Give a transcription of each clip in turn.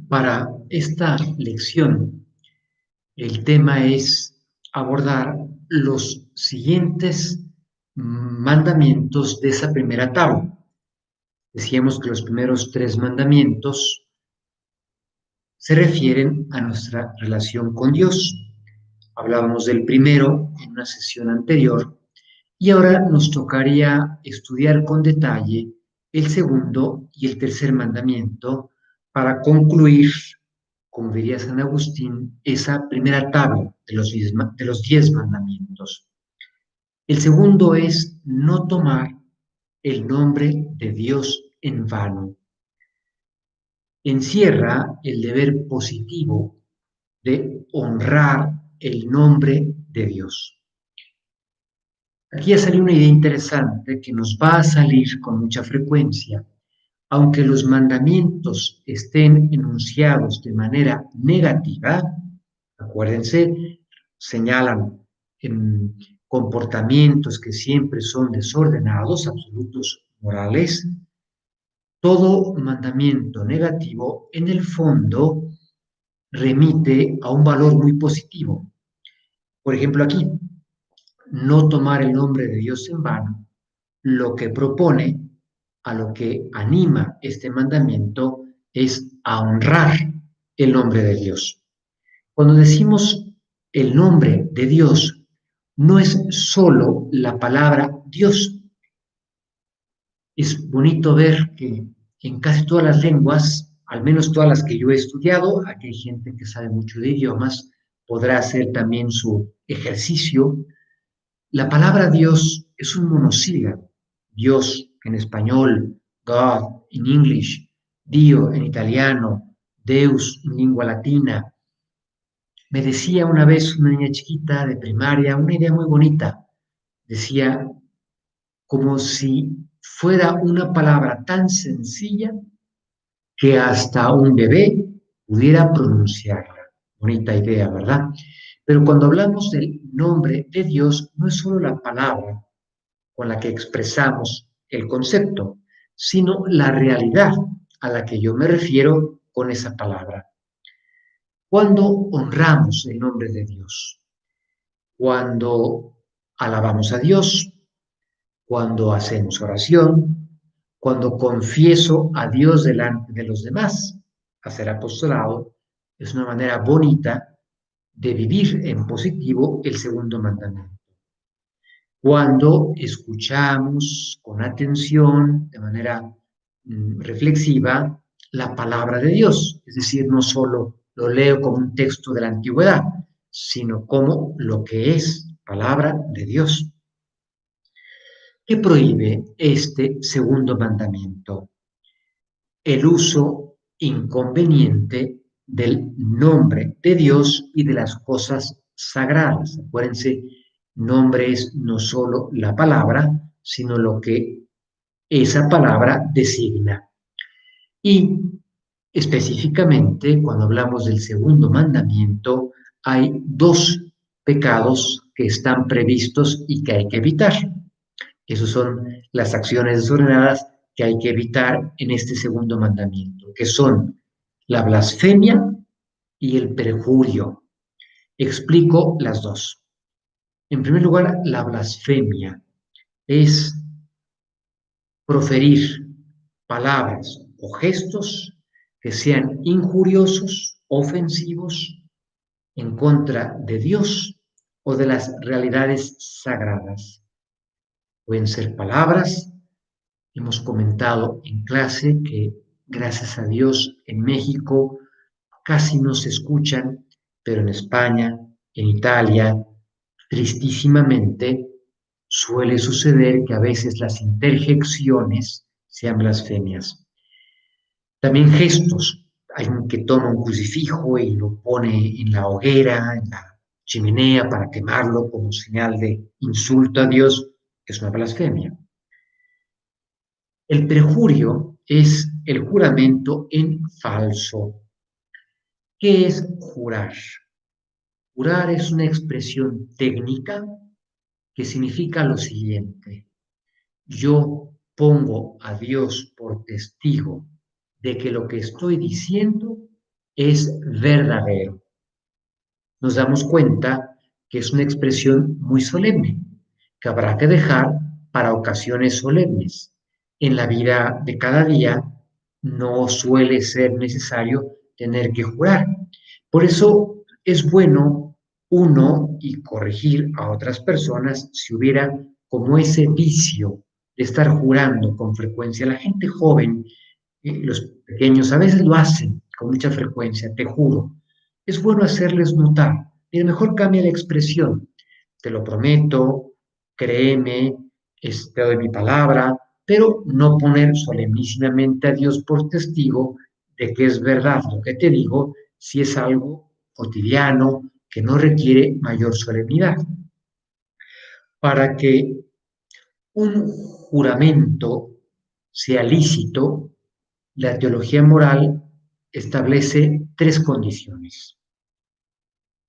Para esta lección, el tema es abordar los siguientes mandamientos de esa primera tabla. Decíamos que los primeros tres mandamientos se refieren a nuestra relación con Dios. Hablábamos del primero en una sesión anterior y ahora nos tocaría estudiar con detalle el segundo y el tercer mandamiento para concluir, como diría San Agustín, esa primera tabla de los 10 mandamientos. El segundo es no tomar el nombre de Dios en vano. Encierra el deber positivo de honrar el nombre de Dios. Aquí ya salió una idea interesante que nos va a salir con mucha frecuencia. Aunque los mandamientos estén enunciados de manera negativa, acuérdense, señalan comportamientos que siempre son desordenados, absolutos morales, todo mandamiento negativo en el fondo remite a un valor muy positivo. Por ejemplo, aquí, no tomar el nombre de Dios en vano, lo que propone, a lo que anima este mandamiento, es a honrar el nombre de Dios. Cuando decimos el nombre de Dios, no es solo la palabra Dios. Es bonito ver que en casi todas las lenguas, al menos todas las que yo he estudiado, aquí hay gente que sabe mucho de idiomas, podrá hacer también su ejercicio. La palabra Dios es un monosílabo. Dios en español, God en English, Dio en italiano, Deus en lengua latina. Me decía una vez una niña chiquita de primaria una idea muy bonita. Decía, como si fuera una palabra tan sencilla que hasta un bebé pudiera pronunciarla. Bonita idea, ¿verdad? Pero cuando hablamos del nombre de Dios, no es solo la palabra con la que expresamos el concepto, sino la realidad a la que yo me refiero con esa palabra. Cuando honramos el nombre de Dios, cuando alabamos a Dios, cuando hacemos oración, cuando confieso a Dios delante de los demás. Hacer apostolado es una manera bonita de vivir en positivo el segundo mandamiento. Cuando escuchamos con atención, de manera reflexiva, la palabra de Dios, es decir, no solo lo leo como un texto de la antigüedad, sino como lo que es palabra de Dios. ¿Qué prohíbe este segundo mandamiento? El uso inconveniente del nombre de Dios y de las cosas sagradas. Acuérdense, nombre es no solo la palabra, sino lo que esa palabra designa. Y específicamente, cuando hablamos del segundo mandamiento, hay dos pecados que están previstos y que hay que evitar. Esas son las acciones desordenadas que hay que evitar en este segundo mandamiento, que son la blasfemia y el perjurio. Explico las dos. En primer lugar, la blasfemia es proferir palabras o gestos que sean injuriosos, ofensivos en contra de Dios o de las realidades sagradas. Pueden ser palabras. Hemos comentado en clase que, gracias a Dios, en México casi no se escuchan, pero en España, en Italia, tristísimamente, suele suceder que a veces las interjecciones sean blasfemias. También gestos. Alguien que toma un crucifijo y lo pone en la hoguera, en la chimenea para quemarlo como señal de insulto a Dios, es una blasfemia. El perjurio es el juramento en falso. ¿Qué es jurar? Jurar es una expresión técnica que significa lo siguiente: yo pongo a Dios por testigo de que lo que estoy diciendo es verdadero. Nos damos cuenta que es una expresión muy solemne, que habrá que dejar para ocasiones solemnes. En la vida de cada día no suele ser necesario tener que jurar. Por eso es bueno uno y corregir a otras personas si hubiera como ese vicio de estar jurando con frecuencia. La gente joven, los pequeños, a veces lo hacen con mucha frecuencia, te juro. Es bueno hacerles notar. Mira, mejor cambia la expresión. Te lo prometo, créeme, te doy mi palabra, pero no poner solemnísimamente a Dios por testigo de que es verdad lo que te digo, si es algo cotidiano que no requiere mayor solemnidad. Para que un juramento sea lícito, la teología moral establece tres condiciones,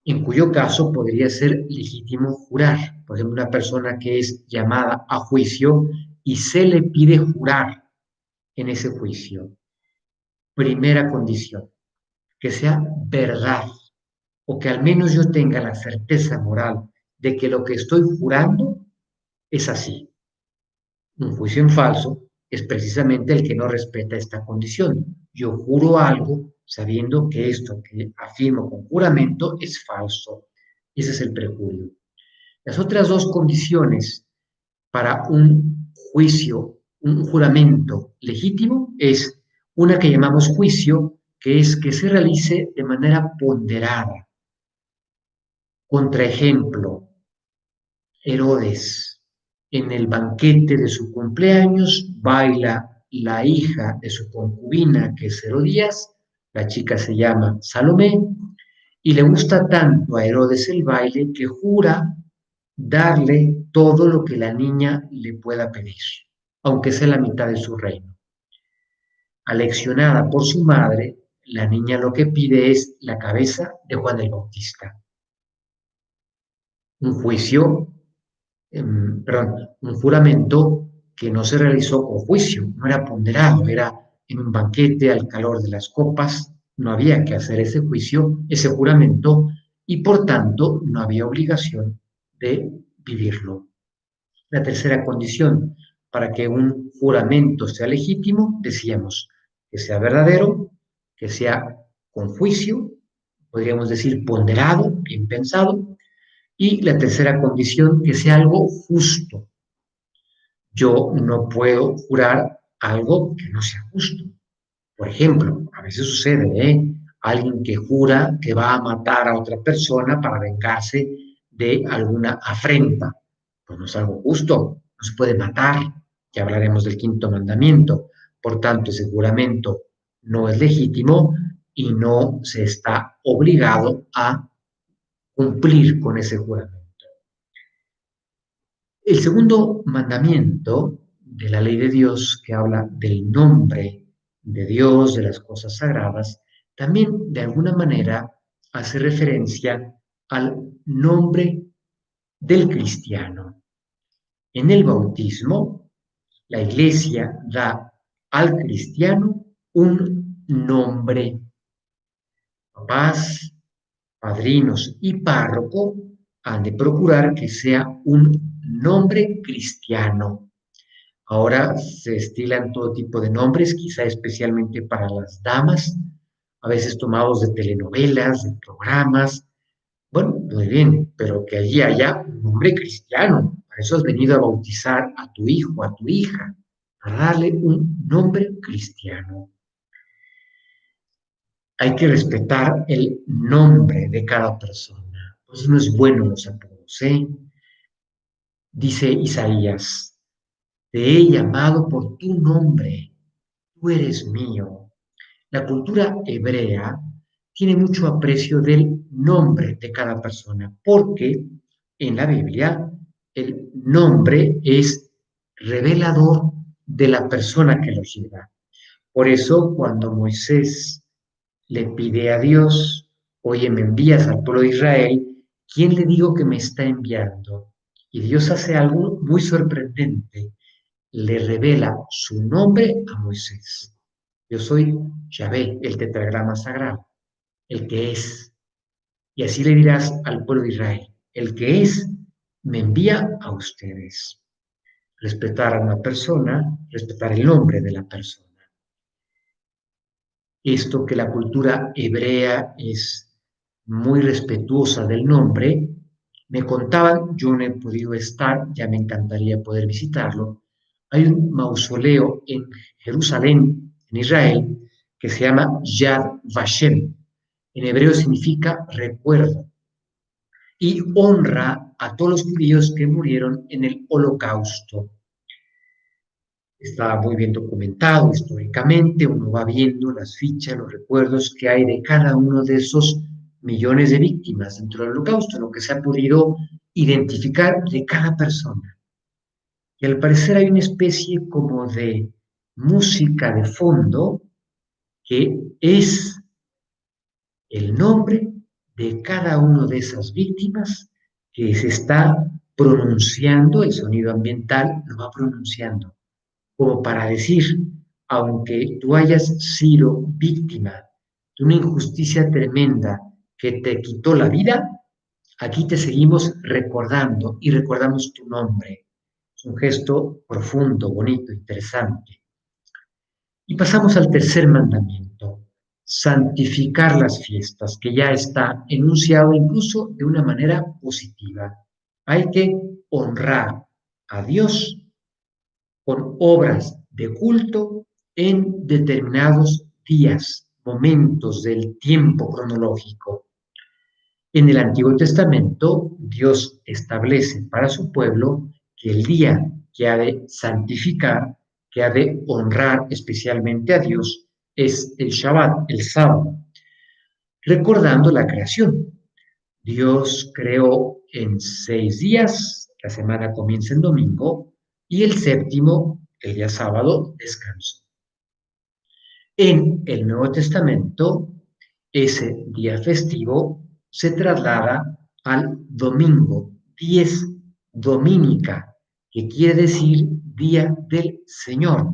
en cuyo caso podría ser legítimo jurar. Por ejemplo, una persona que es llamada a juicio y se le pide jurar en ese juicio. Primera condición, que sea verdad o que al menos yo tenga la certeza moral de que lo que estoy jurando es así. Un juicio en falso es precisamente el que no respeta esta condición. Yo juro algo sabiendo que esto que afirmo con juramento es falso. Ese es el prejurio. Las otras dos condiciones para un juicio, un juramento legítimo, es una que llamamos juicio, que es que se realice de manera ponderada. Contraejemplo, Herodes, en el banquete de su cumpleaños, baila la hija de su concubina, que es Herodías, la chica se llama Salomé, y le gusta tanto a Herodes el baile que jura darle todo lo que la niña le pueda pedir, aunque sea la mitad de su reino. Aleccionada por su madre, la niña lo que pide es la cabeza de Juan el Bautista. Un juicio un juramento que no se realizó con juicio, no era ponderado, era en un banquete al calor de las copas, no había que hacer ese juicio, ese juramento, y por tanto no había obligación de vivirlo. La tercera condición para que un juramento sea legítimo, decíamos, que sea verdadero, que sea con juicio, podríamos decir ponderado, bien pensado, y la tercera condición, que sea algo justo. Yo no puedo jurar algo que no sea justo. Por ejemplo, a veces sucede, alguien que jura que va a matar a otra persona para vengarse de alguna afrenta. Pues no es algo justo, no se puede matar. Ya hablaremos del quinto mandamiento. Por tanto, ese juramento no es legítimo y no se está obligado a cumplir con ese juramento. El segundo mandamiento de la ley de Dios, que habla del nombre de Dios, de las cosas sagradas, también de alguna manera hace referencia al nombre del cristiano. En el bautismo, la iglesia da al cristiano un nombre. Papás, padrinos y párroco han de procurar que sea un nombre cristiano. Ahora se estilan todo tipo de nombres, quizá especialmente para las damas, a veces tomados de telenovelas, de programas. Bueno, muy bien, pero que allí haya un nombre cristiano. Para eso has venido a bautizar a tu hijo, a tu hija, a darle un nombre cristiano. Hay que respetar el nombre de cada persona. Pues no es bueno los apodos, ¿eh? Dice Isaías, te he llamado por tu nombre, tú eres mío. La cultura hebrea tiene mucho aprecio del nombre de cada persona, porque en la Biblia el nombre es revelador de la persona que lo lleva. Por eso, cuando Moisés le pide a Dios, oye, me envías al pueblo de Israel, ¿quién le digo que me está enviando? Y Dios hace algo muy sorprendente, le revela su nombre a Moisés. Yo soy Yahvé, el tetragrama sagrado. el que es. Y así le dirás al pueblo de Israel, el que es, me envía a ustedes. Respetar a una persona, respetar el nombre de la persona. Esto que la cultura hebrea es muy respetuosa del nombre, me contaban, yo no he podido estar, ya me encantaría poder visitarlo, hay un mausoleo en Jerusalén, en Israel, que se llama Yad Vashem. En hebreo significa recuerdo y honra a todos los judíos que murieron en el Holocausto. Está muy bien documentado históricamente, uno va viendo las fichas, los recuerdos que hay de cada uno de esos millones de víctimas dentro del Holocausto, lo que se ha podido identificar de cada persona. Y al parecer hay una especie como de música de fondo que es el nombre de cada una de esas víctimas que se está pronunciando, el sonido ambiental lo va pronunciando, como para decir, aunque tú hayas sido víctima de una injusticia tremenda que te quitó la vida, aquí te seguimos recordando y recordamos tu nombre. Es un gesto profundo, bonito, interesante. Y pasamos al tercer mandamiento, santificar las fiestas, que ya está enunciado incluso de una manera positiva. Hay que honrar a Dios con obras de culto en determinados días, momentos del tiempo cronológico. En el Antiguo Testamento, Dios establece para su pueblo que el día que ha de santificar, que ha de honrar especialmente a Dios, es el Shabbat, el sábado, recordando la creación. Dios creó en 6 días, la semana comienza en domingo, y el séptimo, el día sábado, descansó. En el Nuevo Testamento, ese día festivo se traslada al domingo, 10 dominica, que quiere decir día del Señor,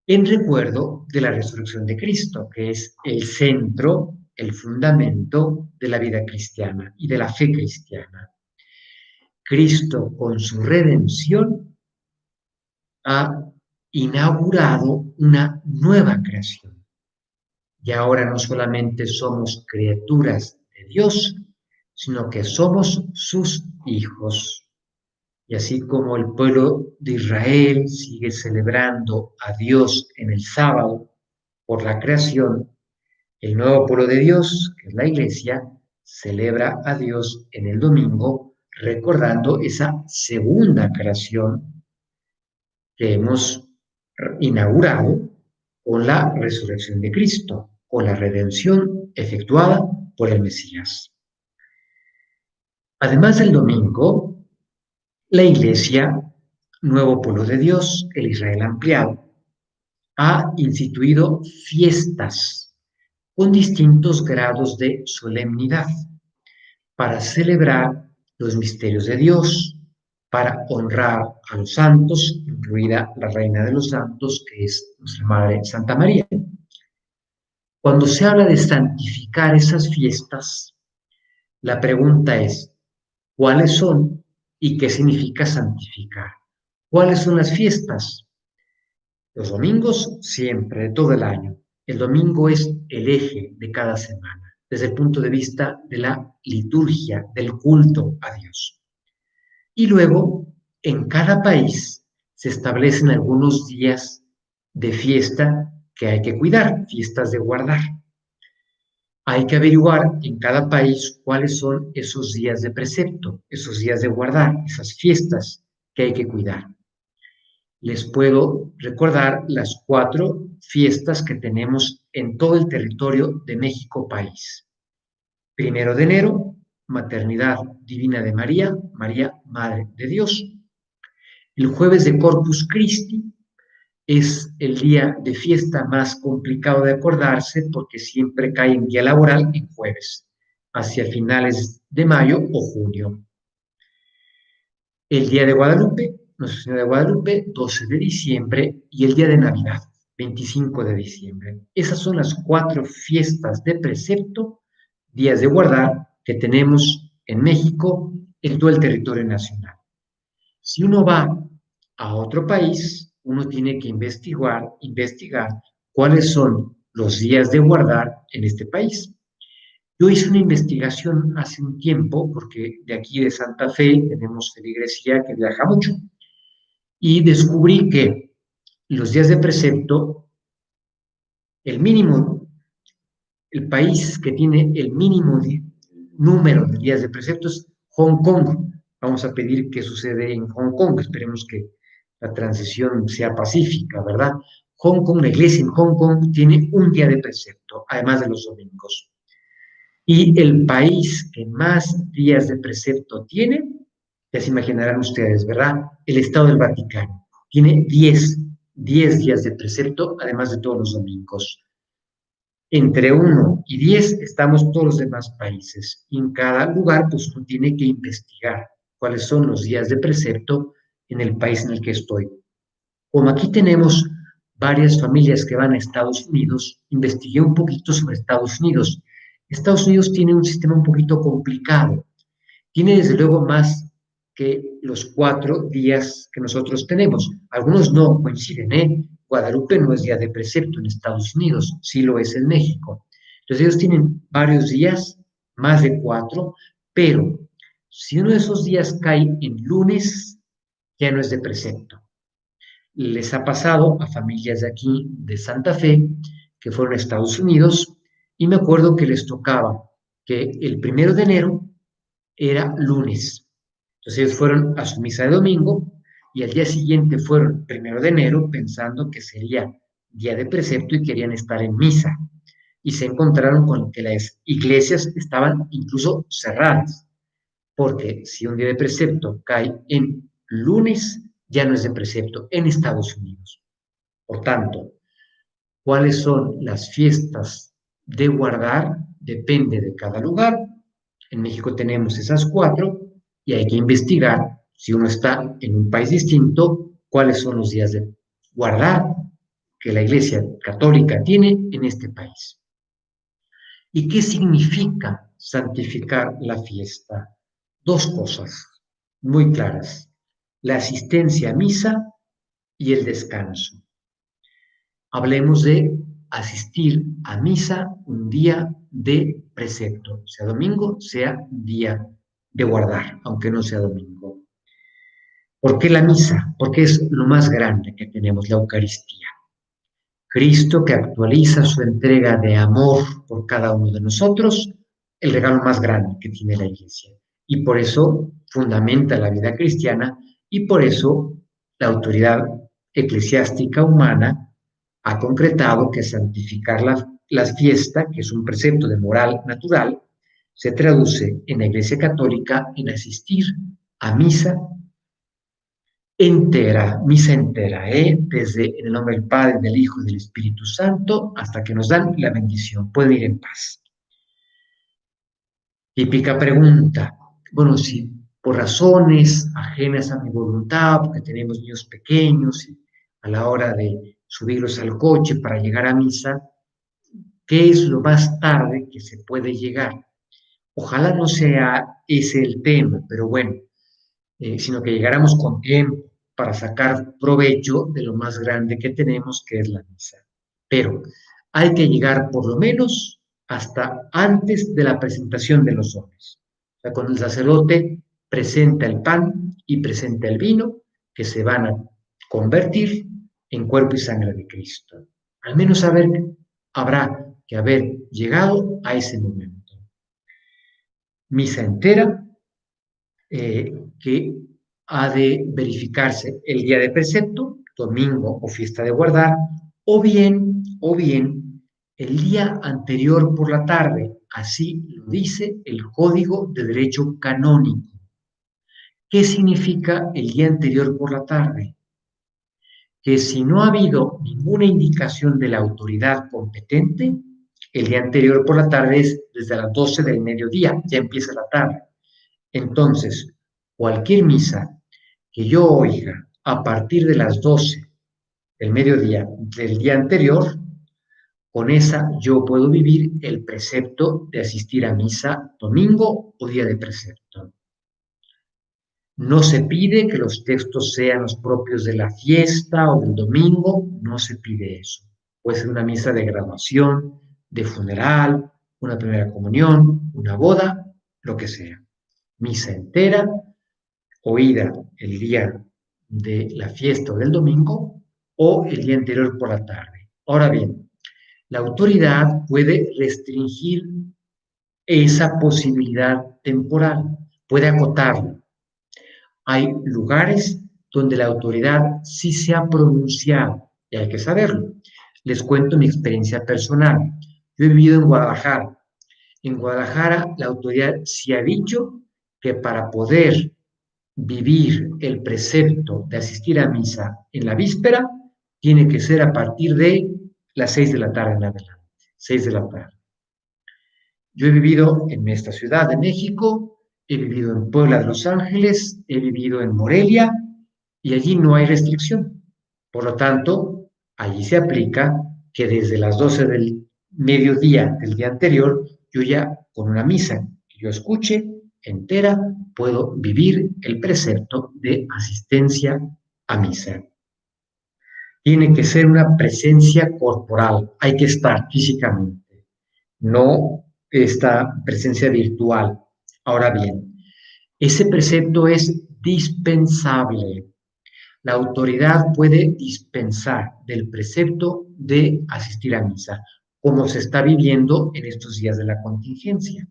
en recuerdo de la resurrección de Cristo, que es el centro, el fundamento de la vida cristiana y de la fe cristiana. Cristo, con su redención, ha inaugurado una nueva creación. Y ahora no solamente somos criaturas de Dios, sino que somos sus hijos. Y así como el pueblo de Israel sigue celebrando a Dios en el sábado por la creación, el nuevo pueblo de Dios, que es la iglesia, celebra a Dios en el domingo, recordando esa segunda creación que hemos inaugurado con la resurrección de Cristo, con la redención efectuada por el Mesías. Además del domingo, la Iglesia, nuevo pueblo de Dios, el Israel ampliado, ha instituido fiestas con distintos grados de solemnidad para celebrar los misterios de Dios, para honrar a los santos, incluida la Reina de los Santos, que es nuestra Madre Santa María. Cuando se habla de santificar esas fiestas, la pregunta es, ¿cuáles son y qué significa santificar? ¿Cuáles son las fiestas? Los domingos siempre, de todo el año. El domingo es el eje de cada semana, desde el punto de vista de la liturgia, del culto a Dios. Y luego, en cada país se establecen algunos días de fiesta que hay que cuidar, fiestas de guardar. Hay que averiguar en cada país cuáles son esos días de precepto, esos días de guardar, esas fiestas que hay que cuidar. Les puedo recordar las 4 fiestas que tenemos en todo el territorio de México país. 1 de enero, Maternidad Divina de María, María Madre de Dios. El jueves de Corpus Christi es el día de fiesta más complicado de acordarse porque siempre cae en día laboral en jueves, hacia finales de mayo o junio. El día de Guadalupe, Nuestra Señora de Guadalupe, 12 de diciembre, y el día de Navidad, 25 de diciembre. Esas son las 4 fiestas de precepto, días de guardar, que tenemos en México, en todo el territorio nacional. Si uno va a otro país, uno tiene que investigar cuáles son los días de guardar en este país. Yo hice una investigación hace un tiempo, porque de aquí de Santa Fe tenemos feligresía que viaja mucho, y descubrí que los días de precepto, el mínimo, el país que tiene el mínimo número de días de precepto es Hong Kong. Vamos a pedir qué sucede en Hong Kong. Esperemos que la transición sea pacífica, ¿verdad? Hong Kong, la iglesia en Hong Kong tiene un día de precepto, además de los domingos. Y el país que más días de precepto tiene, ya se imaginarán ustedes, ¿verdad? El Estado del Vaticano. Tiene 10 días de precepto, además de todos los domingos. Entre 1 y 10 estamos todos los demás países. Y en cada lugar, pues uno tiene que investigar cuáles son los días de precepto en el país en el que estoy. Como aquí tenemos varias familias que van a Estados Unidos, investigué un poquito sobre Estados Unidos. Estados Unidos tiene un sistema un poquito complicado. Tiene desde luego más que los 4 días que nosotros tenemos. Algunos no coinciden, ¿eh? Guadalupe no es día de precepto en Estados Unidos, sí lo es en México. Entonces ellos tienen varios días, más de 4, pero si uno de esos días cae en lunes, ya no es de precepto. Les ha pasado a familias de aquí, de Santa Fe, que fueron a Estados Unidos, y me acuerdo que les tocaba que el 1 de enero era lunes. Entonces ellos fueron a su misa de domingo y al día siguiente fueron 1 de enero pensando que sería día de precepto y querían estar en misa. Y se encontraron con que las iglesias estaban incluso cerradas, porque si un día de precepto cae en lunes, ya no es de precepto en Estados Unidos. Por tanto, ¿cuáles son las fiestas de guardar? Depende de cada lugar. En México tenemos esas 4 y hay que investigar, si uno está en un país distinto, cuáles son los días de guardar que la Iglesia Católica tiene en este país. ¿Y qué significa santificar la fiesta? 2 cosas muy claras: la asistencia a misa y el descanso. Hablemos de asistir a misa un día de precepto, sea domingo, sea día de guardar, aunque no sea domingo. ¿Por qué la misa? Porque es lo más grande que tenemos, la Eucaristía. Cristo, que actualiza su entrega de amor por cada uno de nosotros, el regalo más grande que tiene la Iglesia. Y por eso fundamenta la vida cristiana y por eso la autoridad eclesiástica humana ha concretado que santificar la fiesta, que es un precepto de moral natural, se traduce en la Iglesia Católica en asistir a misa entera, desde en el nombre del Padre, del Hijo y del Espíritu Santo, hasta que nos dan la bendición. Pueden ir en paz. Típica pregunta: bueno, si por razones ajenas a mi voluntad, porque tenemos niños pequeños y a la hora de subirlos al coche para llegar a misa, ¿qué es lo más tarde que se puede llegar? Ojalá no sea ese el tema, pero bueno, sino que llegáramos con tiempo para sacar provecho de lo más grande que tenemos, que es la misa. Pero hay que llegar por lo menos hasta antes de la presentación de los dones. O sea, cuando el sacerdote presenta el pan y presenta el vino, que se van a convertir en cuerpo y sangre de Cristo. Al menos habrá que haber llegado a ese momento. Misa entera, que ha de verificarse el día de precepto, domingo o fiesta de guardar, o bien el día anterior por la tarde. Así lo dice el Código de Derecho Canónico. ¿Qué significa el día anterior por la tarde? Que si no ha habido ninguna indicación de la autoridad competente, el día anterior por la tarde es desde las 12 del mediodía, ya empieza la tarde. Entonces, cualquier misa que yo oiga a partir de las 12 del mediodía del día anterior, con esa yo puedo vivir el precepto de asistir a misa domingo o día de precepto. No se pide que los textos sean los propios de la fiesta o del domingo, no se pide eso. Puede ser una misa de graduación, de funeral, una primera comunión, una boda, lo que sea. Misa entera, oída el día de la fiesta o del domingo o el día anterior por la tarde. Ahora bien, la autoridad puede restringir esa posibilidad temporal, puede acotarla. Hay lugares donde la autoridad sí se ha pronunciado y hay que saberlo. Les cuento mi experiencia personal. Yo he vivido en Guadalajara. En Guadalajara la autoridad sí ha dicho que para poder vivir el precepto de asistir a misa en la víspera tiene que ser a partir de las 6 de la tarde en adelante. 6 de la tarde. Yo he vivido en esta ciudad de México, he vivido en Puebla de Los Ángeles, he vivido en Morelia y allí no hay restricción. Por lo tanto, allí se aplica que desde las 12 del mediodía del día anterior, yo ya con una misa que yo escuche entera, puedo vivir el precepto de asistencia a misa. Tiene que ser una presencia corporal, hay que estar físicamente, no esta presencia virtual. Ahora bien, ese precepto es dispensable. La autoridad puede dispensar del precepto de asistir a misa, como se está viviendo en estos días de la contingencia.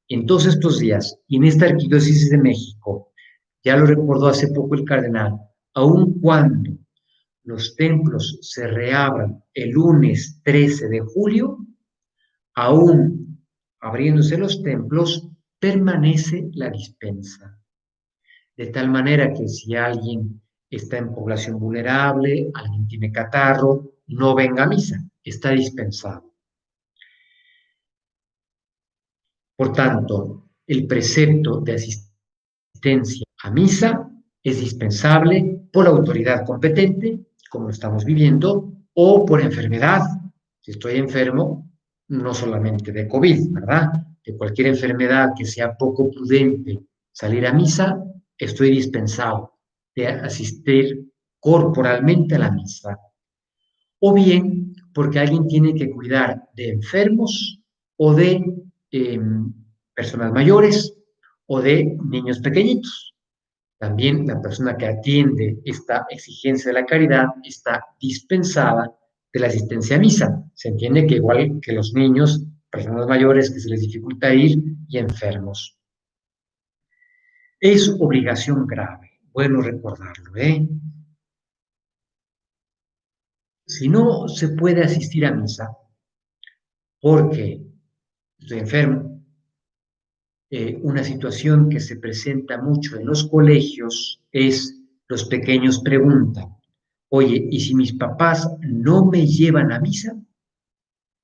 En todos estos días, y en esta arquidiócesis de México, ya lo recordó hace poco el cardenal, aun cuando los templos se reabran el lunes 13 de julio, aún abriéndose los templos, permanece la dispensa. De tal manera que si alguien está en población vulnerable, alguien tiene catarro, no venga a misa, está dispensado. Por tanto, el precepto de asistencia a misa es dispensable por la autoridad competente, como lo estamos viviendo, o por enfermedad. Si estoy enfermo, no solamente de COVID, ¿verdad? De cualquier enfermedad que sea poco prudente salir a misa, estoy dispensado de asistir corporalmente a la misa. O bien porque alguien tiene que cuidar de enfermos o de personas mayores o de niños pequeñitos. También la persona que atiende esta exigencia de la caridad está dispensada de la asistencia a misa. Se entiende que igual que los niños, personas mayores que se les dificulta ir y enfermos. Es obligación grave, bueno recordarlo, ¿eh? Si no se puede asistir a misa porque estoy enfermo, una situación que se presenta mucho en los colegios es los pequeños preguntan, oye, ¿y si mis papás no me llevan a misa?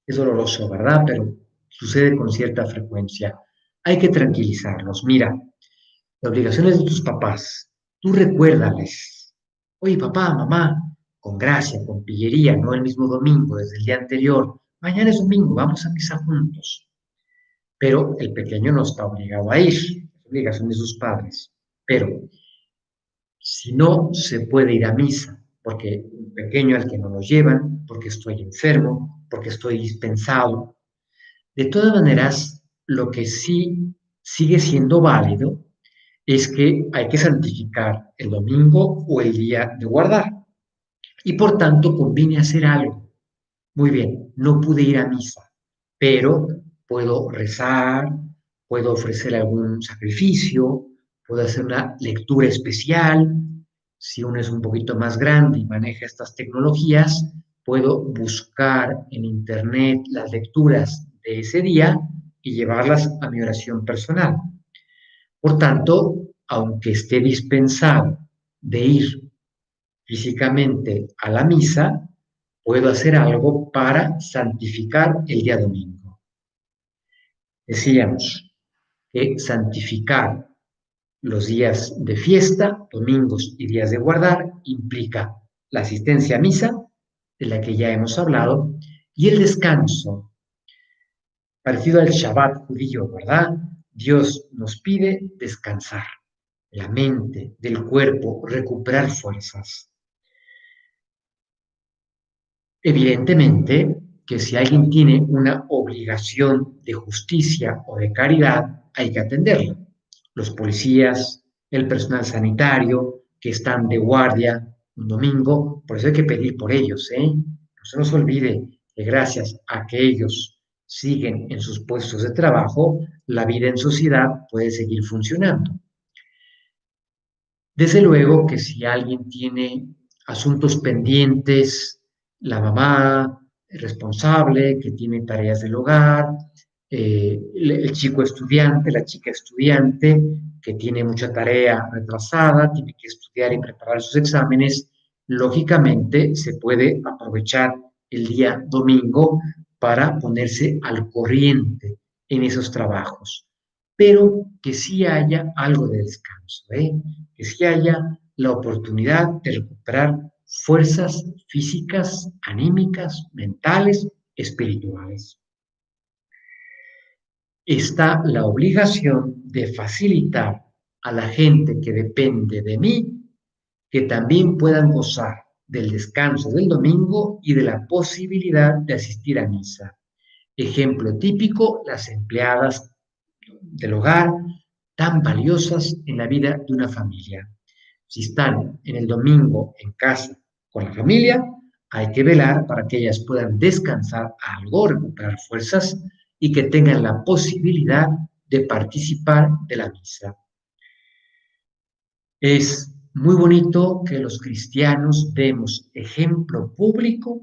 Es doloroso, ¿verdad? Pero sucede con cierta frecuencia. Hay que tranquilizarlos. Mira, la obligación es de tus papás. Tú recuérdales. Oye, papá, mamá, con gracia, con pillería, no el mismo domingo, desde el día anterior. Mañana es domingo, vamos a misa juntos. Pero el pequeño no está obligado a ir, es obligación de sus padres. Pero si no se puede ir a misa, porque un pequeño al que no lo llevan, porque estoy enfermo, porque estoy dispensado, de todas maneras, lo que sí sigue siendo válido es que hay que santificar el domingo o el día de guardar. Y por tanto conviene hacer algo. Muy bien, no pude ir a misa, pero puedo rezar, puedo ofrecer algún sacrificio, puedo hacer una lectura especial. Si uno es un poquito más grande y maneja estas tecnologías, puedo buscar en internet las lecturas de ese día y llevarlas a mi oración personal. Por tanto, aunque esté dispensado de ir físicamente a la misa, puedo hacer algo para santificar el día domingo. Decíamos que santificar los días de fiesta, domingos y días de guardar, implica la asistencia a misa, de la que ya hemos hablado, y el descanso, parecido al Shabbat judío, ¿verdad? Dios nos pide descansar de la mente, del cuerpo, recuperar fuerzas. Evidentemente que si alguien tiene una obligación de justicia o de caridad, hay que atenderla. Los policías, el personal sanitario que están de guardia un domingo, por eso hay que pedir por ellos, ¿eh? No se nos olvide que gracias a que ellos siguen en sus puestos de trabajo, la vida en sociedad puede seguir funcionando. Desde luego que si alguien tiene asuntos pendientes, la mamá responsable, que tiene tareas del hogar, el chico estudiante, la chica estudiante, que tiene mucha tarea retrasada, tiene que estudiar y preparar sus exámenes, lógicamente se puede aprovechar el día domingo para ponerse al corriente en esos trabajos, pero que sí haya algo de descanso, ¿eh? Que sí haya la oportunidad de recuperar fuerzas físicas, anímicas, mentales, espirituales. Está la obligación de facilitar a la gente que depende de mí que también puedan gozar del descanso del domingo y de la posibilidad de asistir a misa. Ejemplo típico, las empleadas del hogar, tan valiosas en la vida de una familia. Si están en el domingo en casa con la familia, hay que velar para que ellas puedan descansar algo, recuperar fuerzas y que tengan la posibilidad de participar de la misa. Es muy bonito que los cristianos demos ejemplo público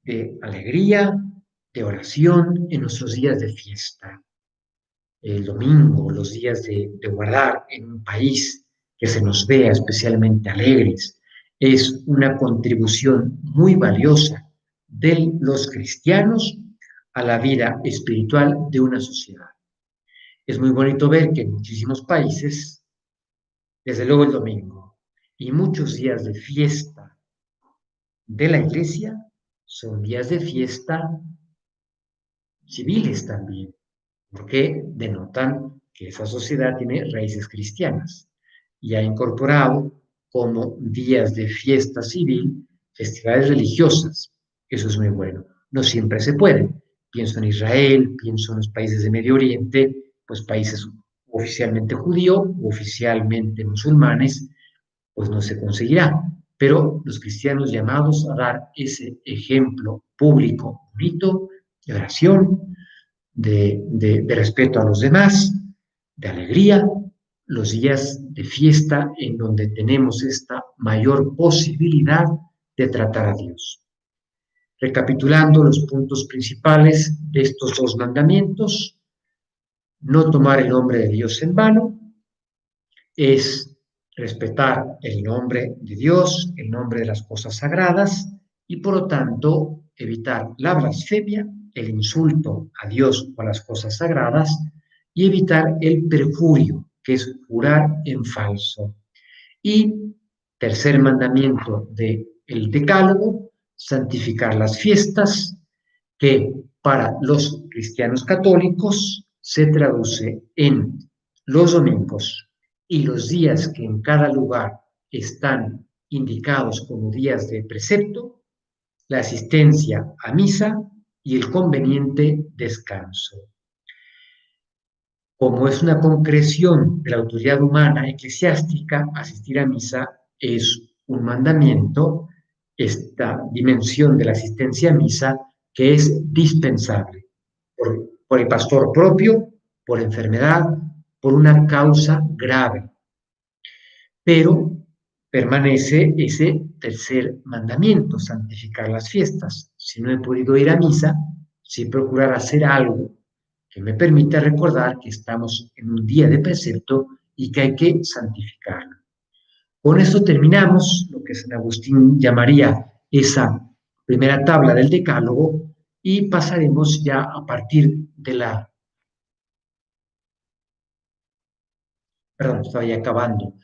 de alegría, de oración en nuestros días de fiesta. El domingo, los días de guardar en un país que se nos vea especialmente alegres, es una contribución muy valiosa de los cristianos a la vida espiritual de una sociedad. Es muy bonito ver que en muchísimos países, desde luego el domingo, y muchos días de fiesta de la iglesia son días de fiesta civiles también, porque denotan que esa sociedad tiene raíces cristianas y ha incorporado como días de fiesta civil festividades religiosas. Eso es muy bueno. No siempre se puede. Pienso en Israel, pienso en los países de Medio Oriente, pues países oficialmente judíos, oficialmente musulmanes, pues no se conseguirá. Pero los cristianos llamados a dar ese ejemplo público, bonito, de oración, de respeto a los demás, de alegría, los días de fiesta en donde tenemos esta mayor posibilidad de tratar a Dios. Recapitulando los puntos principales de estos dos mandamientos, no tomar el nombre de Dios en vano, es respetar el nombre de Dios, el nombre de las cosas sagradas y por lo tanto evitar la blasfemia, el insulto a Dios o a las cosas sagradas y evitar el perjurio, que es jurar en falso. Y tercer mandamiento del Decálogo, santificar las fiestas, que para los cristianos católicos se traduce en los domingos y los días que en cada lugar están indicados como días de precepto, la asistencia a misa y el conveniente descanso. Como es una concreción de la autoridad humana eclesiástica, asistir a misa es un mandamiento, esta dimensión de la asistencia a misa que es dispensable por el pastor propio, por enfermedad, por una causa grave. Pero permanece ese tercer mandamiento, santificar las fiestas. Si no he podido ir a misa, sí procurar hacer algo que me permita recordar que estamos en un día de precepto y que hay que santificarlo. Con esto terminamos lo que San Agustín llamaría esa primera tabla del Decálogo y pasaremos ya a partir de la... Perdón, estaba ya acabando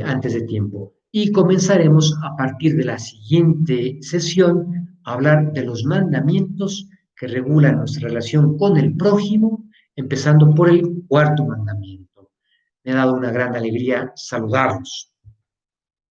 antes de tiempo. y comenzaremos a partir de la siguiente sesión a hablar de los mandamientos que regulan nuestra relación con el prójimo, empezando por el cuarto mandamiento. Me ha dado una gran alegría saludarlos.